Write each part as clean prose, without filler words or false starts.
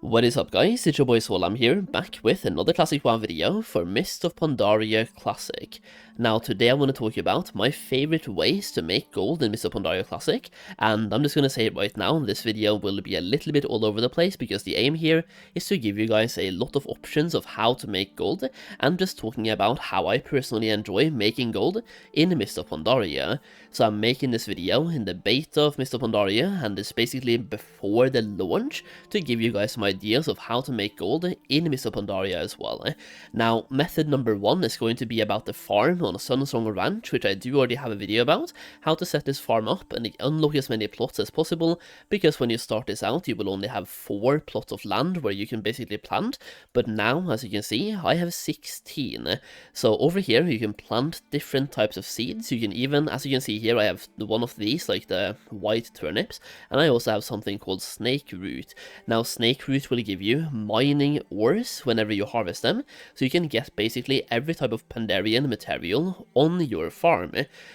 What is up guys, it's your boy Solheim here, back with another Classic WoW video for Mists of Pandaria Classic. Now today I want to talk about my favorite ways to make gold in Mists of Pandaria Classic, and I'm just going to say it right now, this video will be a little bit all over the place because the aim here is to give you guys a lot of options of how to make gold, and just talking about how I personally enjoy making gold in Mists of Pandaria. So I'm making this video in the beta of Mists of Pandaria, and it's basically before the launch to give you guys some ideas of how to make gold in Mists of Pandaria as well. Now, method number one is going to be about the farm on a Sunsong Ranch, which I do already have a video about, how to set this farm up and unlock as many plots as possible, because when you start this out, you will only have 4 plots of land where you can basically plant, but now, as you can see, I have 16. So over here, you can plant different types of seeds. You can even, as you can see here, I have one of these, like the white turnips, and I also have something called snake root. Now, snake root will give you mining ores whenever you harvest them, so you can get basically every type of Pandarian material on your farm.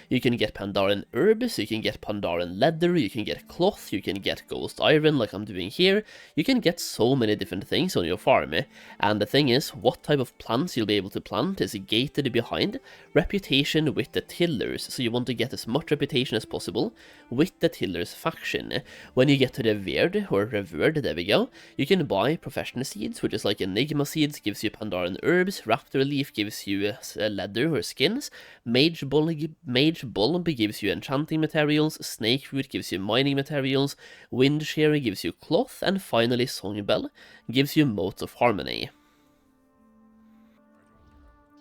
You can get Pandaren herbs, you can get Pandaren leather, you can get cloth, you can get ghost iron like I'm doing here. You can get so many different things on your farm, and the thing is, what type of plants you'll be able to plant is gated behind reputation with the tillers, so you want to get as much reputation as possible with the tillers faction. When you get to revered, there we go, you can buy professional seeds, which is like Enigma seeds, gives you Pandaren herbs, Raptor leaf gives you leather or skins, Mage bulb gives you enchanting materials, Snake root gives you mining materials, Wind shearer gives you cloth, and finally Songbell gives you motes of harmony.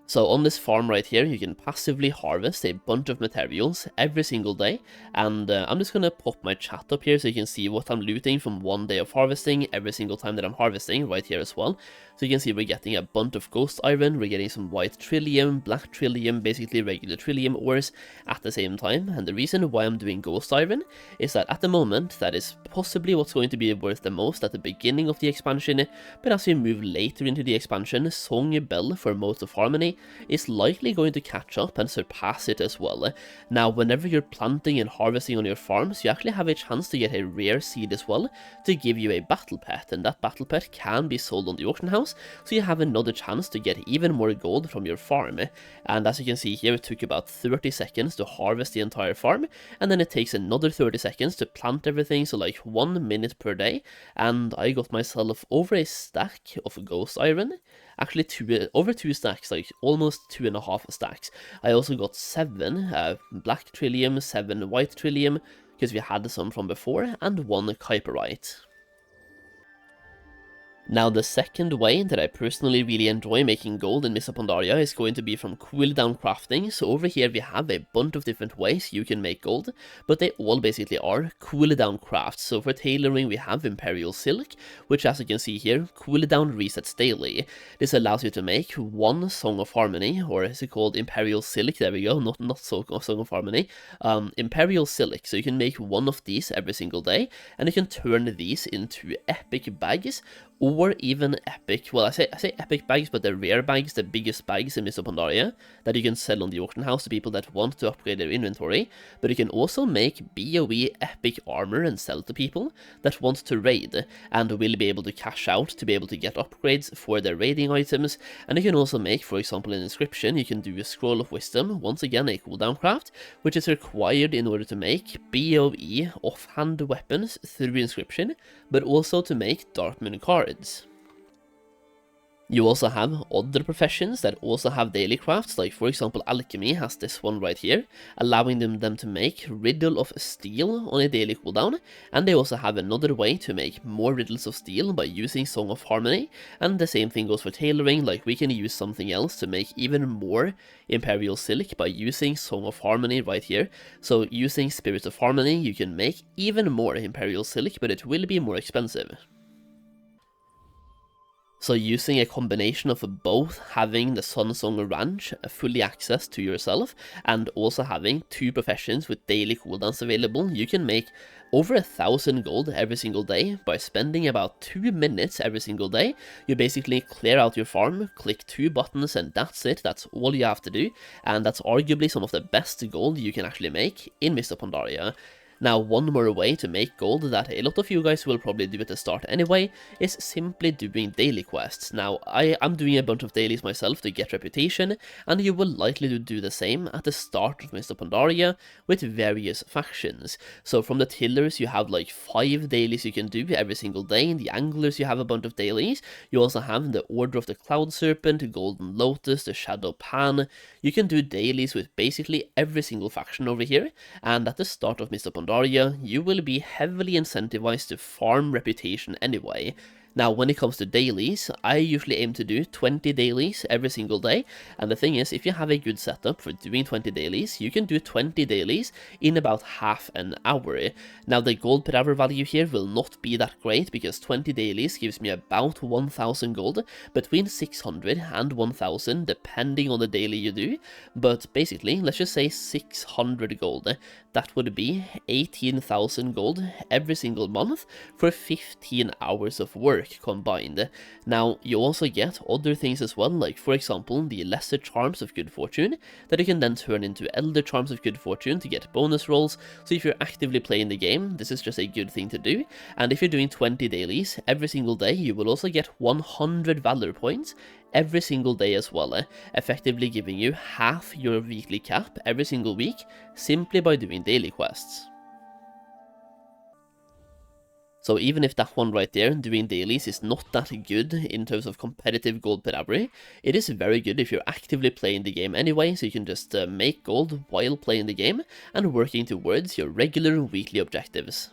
So on this farm right here, you can passively harvest a bunch of materials every single day, and I'm just gonna pop my chat up here so you can see what I'm looting from one day of harvesting every single time that I'm harvesting right here as well. So you can see we're getting a bunch of ghost iron, we're getting some white trillium, black trillium, basically regular trillium ores at the same time, and the reason why I'm doing ghost iron is that at the moment that is possibly what's going to be worth the most at the beginning of the expansion, but as we move later into the expansion, Songbell for motes of harmony is likely going to catch up and surpass it as well. Now, whenever you're planting and harvesting on your farms, you actually have a chance to get a rare seed as well to give you a battle pet, and that battle pet can be sold on the auction house, so you have another chance to get even more gold from your farm. And as you can see here, it took about 30 seconds to harvest the entire farm, and then it takes another 30 seconds to plant everything, so like 1 minute per day, and I got myself over a stack of ghost iron, actually over 2 stacks, like almost 2.5 stacks. I also got 7 black trillium, 7 white trillium, because we had some from before, and 1 kyperite. Now, the second way that I personally really enjoy making gold in Mists of Pandaria is going to be from Cooldown Crafting. So over here we have a bunch of different ways you can make gold, but they all basically are cooldown crafts. So for tailoring we have Imperial Silk, which as you can see here, cooldown resets daily. This allows you to make 1 Song of Harmony, or is it called Imperial Silk? There we go, not Song of Harmony. Imperial Silk, so you can make 1 of these every single day, and you can turn these into epic bags, or even epic, well I say epic bags, but they're rare bags, the biggest bags in Mists of Pandaria, that you can sell on the auction house to people that want to upgrade their inventory. But you can also make BOE epic armor and sell to people that want to raid, and will be able to cash out to be able to get upgrades for their raiding items. And you can also make, for example in Inscription, you can do a Scroll of Wisdom, once again a cooldown craft, which is required in order to make BOE offhand weapons through Inscription, but also to make Dark Moon cards. You also have other professions that also have daily crafts, like for example Alchemy has this one right here, allowing them to make Riddle of Steel on a daily cooldown, and they also have another way to make more Riddles of Steel by using Song of Harmony, and the same thing goes for tailoring, like we can use something else to make even more Imperial Silk by using Song of Harmony right here. So using Spirit of Harmony you can make even more Imperial Silk, but it will be more expensive. So using a combination of both having the Sunsong Ranch fully access to yourself, and also having 2 professions with daily cooldowns available, you can make over 1,000 gold every single day by spending about 2 minutes every single day. You basically clear out your farm, click 2 buttons, and that's it. That's all you have to do, and that's arguably some of the best gold you can actually make in Mists of Pandaria. Now, one more way to make gold that a lot of you guys will probably do at the start anyway is simply doing daily quests. Now, I am doing a bunch of dailies myself to get reputation, and you will likely do the same at the start of Mists of Pandaria with various factions. So from the tillers, you have like 5 dailies you can do every single day. In the anglers, you have a bunch of dailies. You also have the Order of the Cloud Serpent, Golden Lotus, the Shadow Pan. You can do dailies with basically every single faction over here, and at the start of Mists of Pandaria, you will be heavily incentivized to farm reputation anyway. Now, when it comes to dailies, I usually aim to do 20 dailies every single day, and the thing is, if you have a good setup for doing 20 dailies, you can do 20 dailies in about half an hour. Now, the gold per hour value here will not be that great, because 20 dailies gives me about 1000 gold, between 600 and 1000, depending on the daily you do, but basically, let's just say 600 gold. That would be 18,000 gold every single month for 15 hours of work combined. Now, you also get other things as well, like for example the Lesser Charms of Good Fortune that you can then turn into Elder Charms of Good Fortune to get bonus rolls. So if you're actively playing the game, this is just a good thing to do. And if you're doing 20 dailies every single day, you will also get 100 Valor points every single day as well, effectively giving you half your weekly cap every single week simply by doing daily quests. So even if that one right there, doing dailies, is not that good in terms of competitive gold per hour, it is very good if you're actively playing the game anyway, so you can just make gold while playing the game and working towards your regular weekly objectives.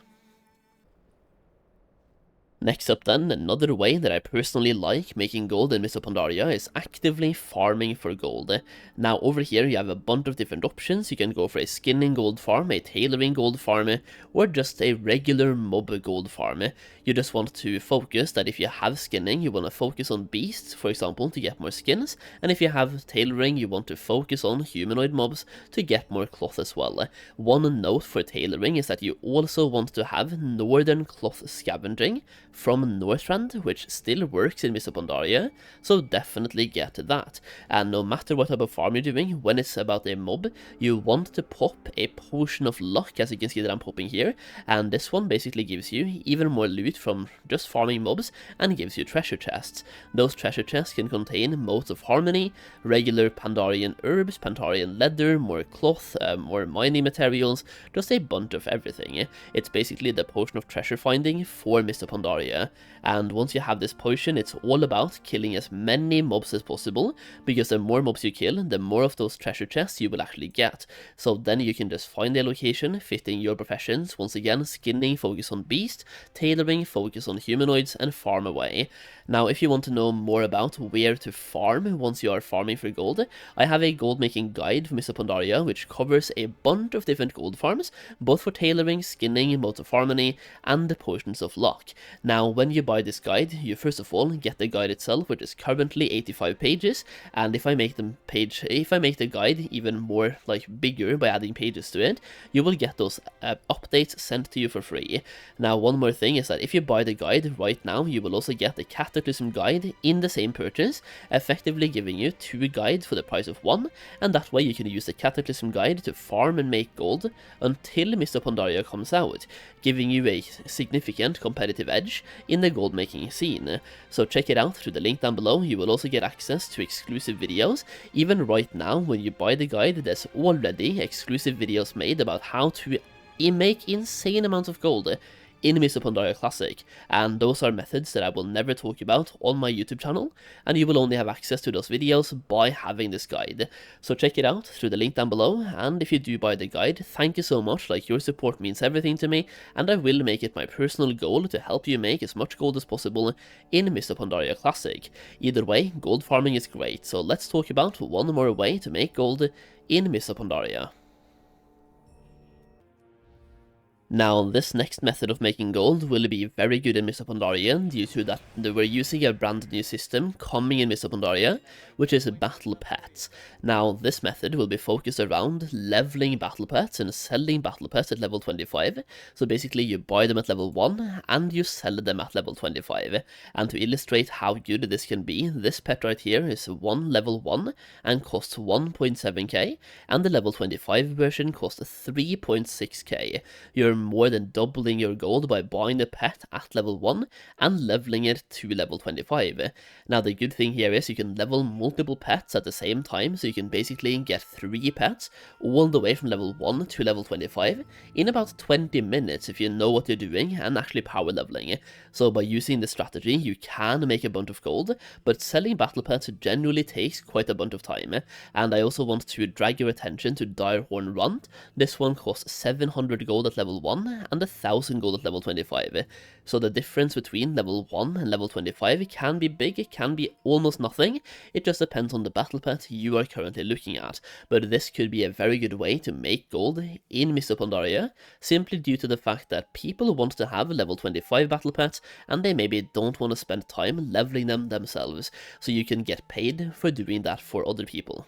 Next up then, another way that I personally like making gold in Mists of Pandaria is actively farming for gold. Now over here you have a bunch of different options. You can go for a skinning gold farm, a tailoring gold farm, or just a regular mob gold farm. You just want to focus that if you have skinning, you want to focus on beasts, for example, to get more skins, and if you have tailoring, you want to focus on humanoid mobs to get more cloth as well. One note for tailoring is that you also want to have northern cloth scavenging from Northrend, which still works in Mists of Pandaria, so definitely get that. And no matter what type of farm you're doing, when it's about a mob, you want to pop a potion of luck, as you can see that I'm popping here, and this one basically gives you even more loot from just farming mobs and gives you treasure chests. Those treasure chests can contain motes of harmony, regular Pandarian herbs, Pandarian leather, more cloth, more mining materials, just a bunch of everything. It's basically the potion of treasure finding for Mists of Pandaria. And once you have this potion, it's all about killing as many mobs as possible, because the more mobs you kill, the more of those treasure chests you will actually get. So then you can just find a location fitting your professions. Once again, skinning, focus on beast, tailoring, focus on humanoids, and farm away. Now, if you want to know more about where to farm once you are farming for gold, I have a gold making guide for Mists of Pandaria, which covers a bunch of different gold farms, both for tailoring, skinning, motes of harmony, and the potions of luck. Now, when you buy this guide, you first of all get the guide itself, which is currently 85 pages, and if I make the guide even more bigger by adding pages to it, you will get those updates sent to you for free. Now, one more thing is that if you buy the guide right now, you will also get the Cataclysm guide in the same purchase, effectively giving you 2 guides for the price of 1, and that way you can use the Cataclysm guide to farm and make gold until Mists of Pandaria comes out, giving you a significant competitive edge in the gold making scene. So check it out through the link down below. You will also get access to exclusive videos. Even right now, when you buy the guide, there's already exclusive videos made about how to make insane amounts of gold in Mists of Pandaria Classic, and those are methods that I will never talk about on my YouTube channel, and you will only have access to those videos by having this guide. So check it out through the link down below, and if you do buy the guide, thank you so much. Your support means everything to me, and I will make it my personal goal to help you make as much gold as possible in Mists of Pandaria Classic. Either way, gold farming is great, so let's talk about one more way to make gold in Mists of Pandaria. Now, this next method of making gold will be very good in Mists of Pandaria due to that we're using a brand new system coming in Mists of Pandaria, which is battle pets. Now, this method will be focused around leveling battle pets and selling battle pets at level 25. So basically, you buy them at level 1 and you sell them at level 25. And to illustrate how good this can be, this pet right here is level 1 and costs 1.7k, and the level 25 version costs 3.6k. You're more than doubling your gold by buying the pet at level 1 and leveling it to level 25. Now the good thing here is you can level multiple pets at the same time, so you can basically get 3 pets all the way from level 1 to level 25 in about 20 minutes if you know what you're doing and actually power leveling. So by using this strategy you can make a bunch of gold, but selling battle pets generally takes quite a bunch of time. And I also want to drag your attention to Direhorn Runt. This one costs 700 gold at level 1 and 1000 gold at level 25. So the difference between level 1 and level 25 can be big, it can be almost nothing, it just depends on the battle pet you are currently looking at. But this could be a very good way to make gold in Mists of Pandaria, simply due to the fact that people want to have level 25 battle pets and they maybe don't want to spend time leveling them themselves, so you can get paid for doing that for other people.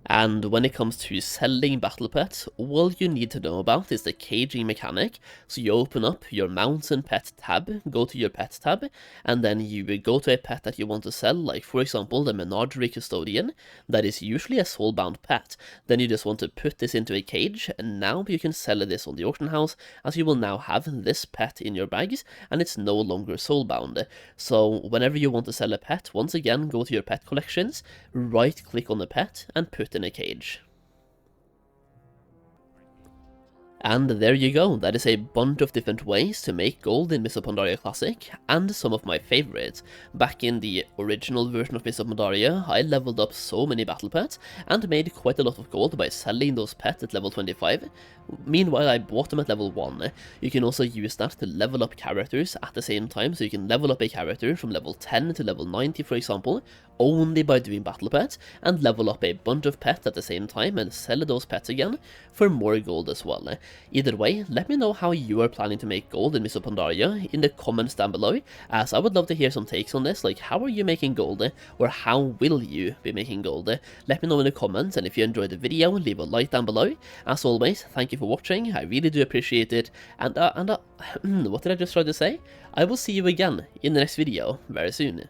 And when it comes to selling battle pets, all you need to know about is the caging mechanic. So you open up your mounts and pet tab, go to your pet tab, and then you go to a pet that you want to sell, like for example the Menagerie Custodian, that is usually a soulbound pet. Then you just want to put this into a cage, and now you can sell this on the auction house, as you will now have this pet in your bags, and it's no longer soulbound. So whenever you want to sell a pet, once again go to your pet collections, right click on the pet, and put in a cage. And there you go, that is a bunch of different ways to make gold in Mists of Pandaria Classic, and some of my favorites. Back in the original version of Mists of Pandaria, I leveled up so many battle pets, and made quite a lot of gold by selling those pets at level 25. Meanwhile, I bought them at level 1. You can also use that to level up characters at the same time, so you can level up a character from level 10 to level 90, for example, only by doing battle pets, and level up a bunch of pets at the same time and sell those pets again for more gold as well. Either way, let me know how you are planning to make gold in Mists of Pandaria in the comments down below, as I would love to hear some takes on this, like how are you making gold, or how will you be making gold? Let me know in the comments, and if you enjoyed the video, leave a like down below. As always, thank you for watching, I really do appreciate it, and what did I just try to say? I will see you again in the next video very soon.